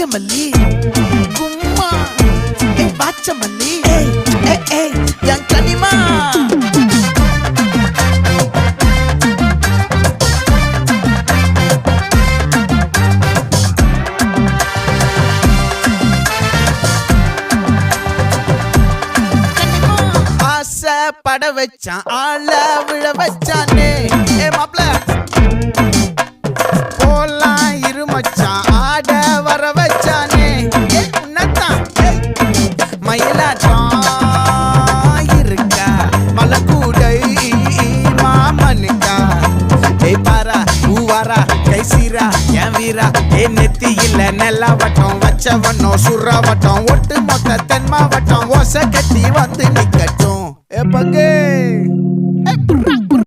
நாகமல்லி கும்மா பாச்சமல்லி என் கனிமா பட வச்சான் ஆள விழ வச்சானே மாப்ள போலாம் இருமச்சான் ஆட வர வச்சானே உன்னத்தான் மயிலாட்டம் இருக்கா மலக்கூடை மாமனுக்கா பாரா பூவாரா கைசீரா என் வீரா நெத்தி இல்ல நெல்லா வட்டம் வச்சவனும் சுறா வட்டம் ஒட்டு மொத்த தென் மாவட்டம் ஓசை கட்டி வந்து நிக்கட்டும் பங்கே